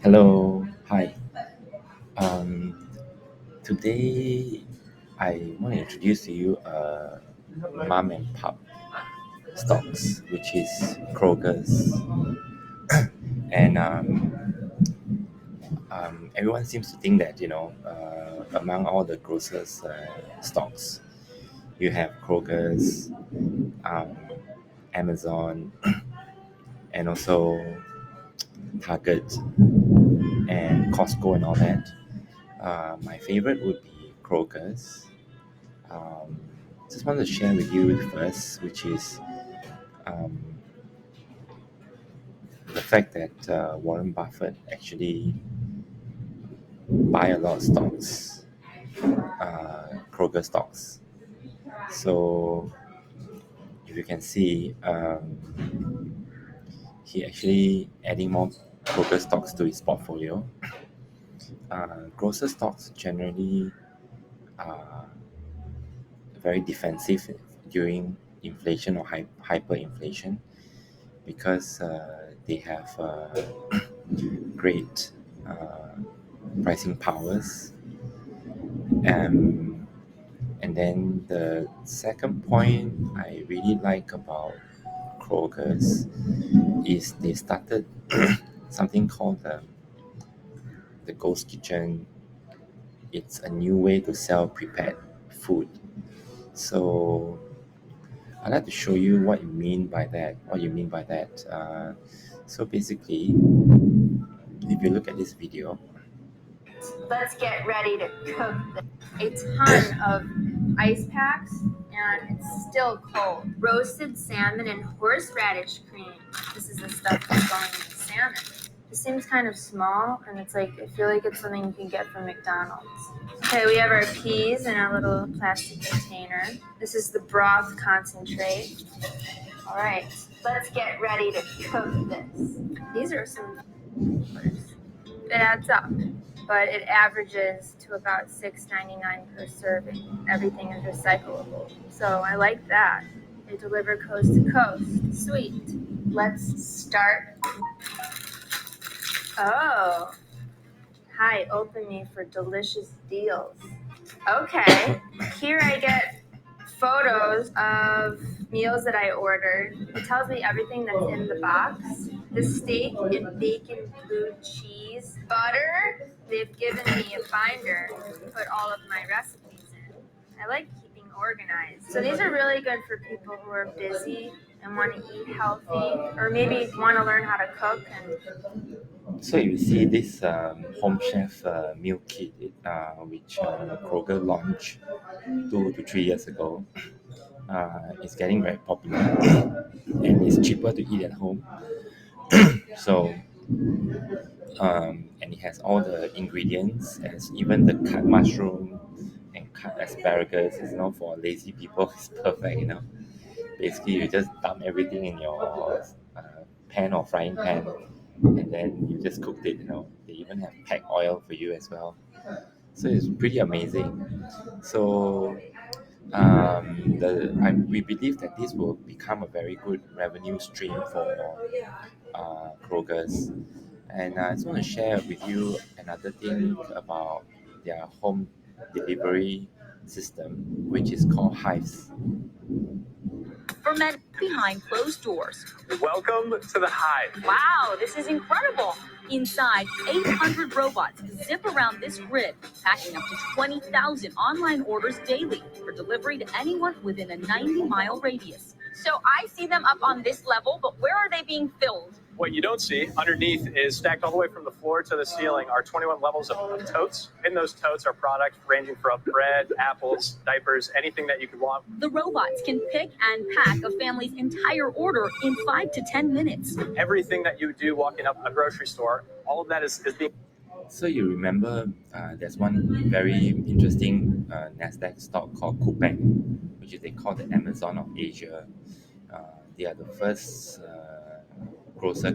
Hello, hi. Um, Today I want to introduce to you mom and pop stocks, which is Krogers, and everyone seems to think that among all the grocers stocks, you have Krogers, um, Amazon, and also Target and Costco and all that. My favorite would be Krogers. Um, just want to share with you first, which is um, the fact that Warren Buffett actually buy a lot of stocks, Kroger stocks. So if you can see, he actually adding more Kroger stocks to his portfolio. Grocer stocks generally are very defensive during inflation or hyperinflation because they have great uh, pricing powers. Um, and then the second point I really like about Kroger's is they started something called the Ghost Kitchen. It's a new way to sell prepared food. So I'd like to show you what you mean by that. What you mean by that? So basically, if you look at this video, Let's get ready to cook a ton of ice packs, and it's still cold. Roasted salmon and horseradish cream. This is the stuff that's going in the salmon. It seems kind of small, and it's like I feel like it's something you can get from McDonald's. Okay, we have our peas in our little plastic container. This is the broth concentrate. All right, let's get ready to cook this. These are some. It adds up, but it averages to about $6.99 per serving. Everything is recyclable, so I like that. They deliver coast to coast. Sweet. Let's start. Oh, hi, open me for delicious deals. Okay, here I get photos of meals that I ordered. It tells me everything that's in the box. The steak and bacon blue cheese, butter. They've given me a binder to put all of my recipes in. I like keeping organized. So these are really good for people who are busy and want to eat healthy, or maybe want to learn how to cook. And so you see this home chef meal kit, which Kroger launched 2 to 3 years ago. It's getting very popular and it's cheaper to eat at home. So and it has all the ingredients, as even the cut mushroom and cut asparagus. It's not for lazy people. It's perfect. Basically you just dump everything in your pan or frying pan, and then you just cooked it. They even have packed oil for you as well. So it's pretty amazing. So we believe that this will become a very good revenue stream for Kroger's. And I just want to share with you another thing about their home delivery system, which is called Hives. For men behind closed doors. Welcome to the Hive. Wow, this is incredible. Inside, 800 robots zip around this grid, packing up to 20,000 online orders daily for delivery to anyone within a 90-mile radius. So I see them up on this level, but where are they being filled? What you don't see underneath is stacked all the way from the floor to the ceiling are 21 levels of totes. In those totes are products ranging from bread, apples, diapers, anything that you could want. The robots can pick and pack a family's entire order in 5 to 10 minutes. Everything that you do walking up a grocery store, all of that is being. So you remember there's one very interesting Nasdaq stock called Coupang, which is they call the Amazon of Asia. They are the first grocery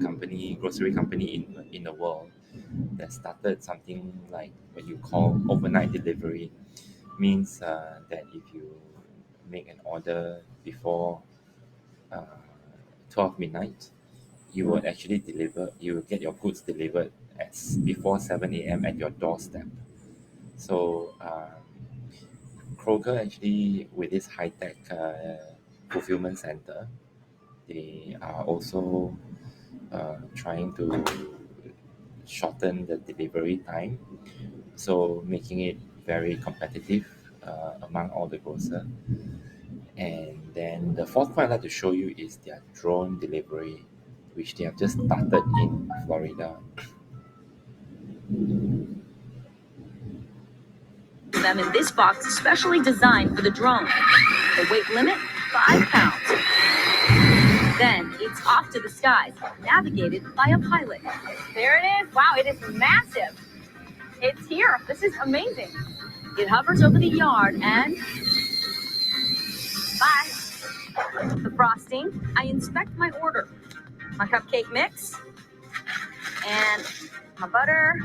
company in the world that started something like what you call overnight delivery. Means that if you make an order before uh, 12 midnight, you will actually deliver. You will get your goods delivered before 7 a.m. at your doorstep. So Kroger actually, with this high-tech fulfillment center, they are also trying to shorten the delivery time, so making it very competitive among all the grocers. And then the fourth point I'd like to show you is their drone delivery, which they have just started in Florida. Them in this box specially designed for the drone. The weight limit, 5 pounds. Then it's off to the skies, navigated by a pilot. There it is. Wow, it is massive. It's here. This is amazing. It hovers over the yard and Bye. the frosting. I inspect my order. My cupcake mix and My butter,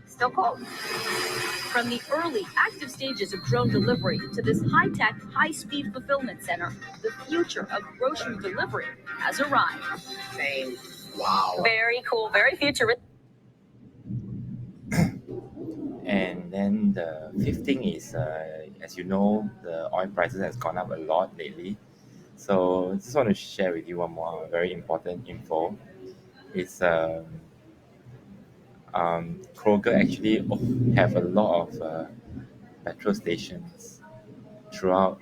still cold. from the early active stages of drone delivery to this high-tech, high-speed fulfillment center, the future of grocery delivery has arrived. Wow. Very cool, very futuristic. And then the fifth thing is, as you know, the oil prices has gone up a lot lately. So I just want to share with you one more very important info. It's Kroger actually have a lot of petrol stations throughout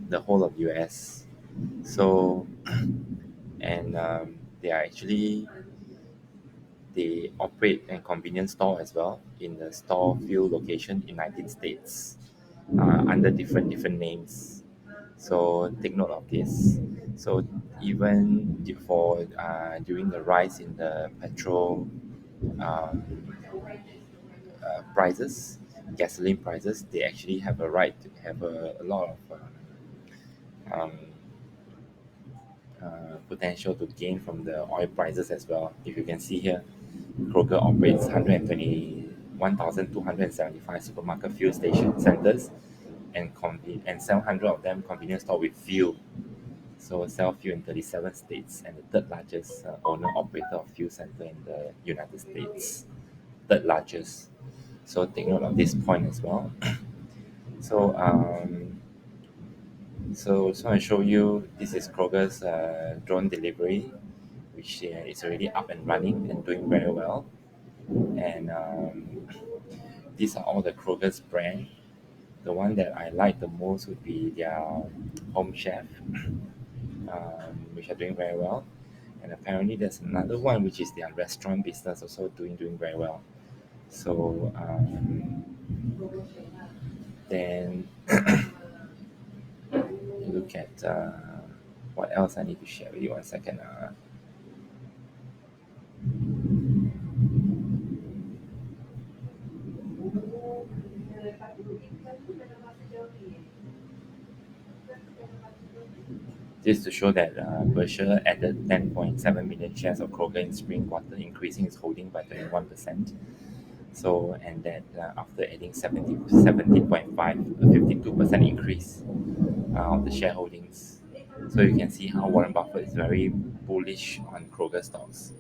the whole of US. So and they are actually they operate a convenience store as well in the store field location in 19 states under different names. So take note of this. So even for during the rise in the petrol um, prices, gasoline prices, they actually have a right to have a lot of um, potential to gain from the oil prices as well. If you can see here, Kroger operates 121,275 supermarket fuel station centers and 700 of them convenience store with fuel. So sell fuel in 37 states and the third largest owner operator of fuel center in the United States. Third largest. So take note of this point as well. So just want to show you this is Kroger's drone delivery, which is already up and running and doing very well. And these are all the Kroger's brand. The one that I like the most would be their Home Chef, which are doing very well. And apparently there's another one which is their restaurant business also doing very well. So then look at what else I need to share with you. One second. This to show that Berkshire added 10.7 million shares of Kroger in spring quarter, increasing its holding by 21%. So, and that after adding 17.5, a 52% increase of the shareholdings. So you can see how Warren Buffett is very bullish on Kroger stocks.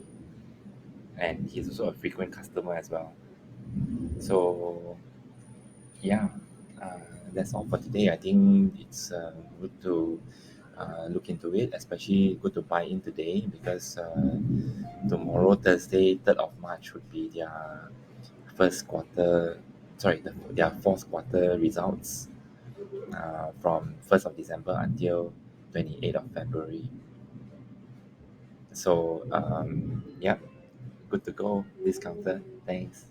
And he's also a frequent customer as well. So, yeah, that's all for today. I think it's good to look into it, especially good to buy in today because tomorrow, Thursday, 3rd of March, would be their first quarter, sorry, their fourth quarter results from 1st of December until 28th of February. So, yeah, good to go, discounted. Thanks.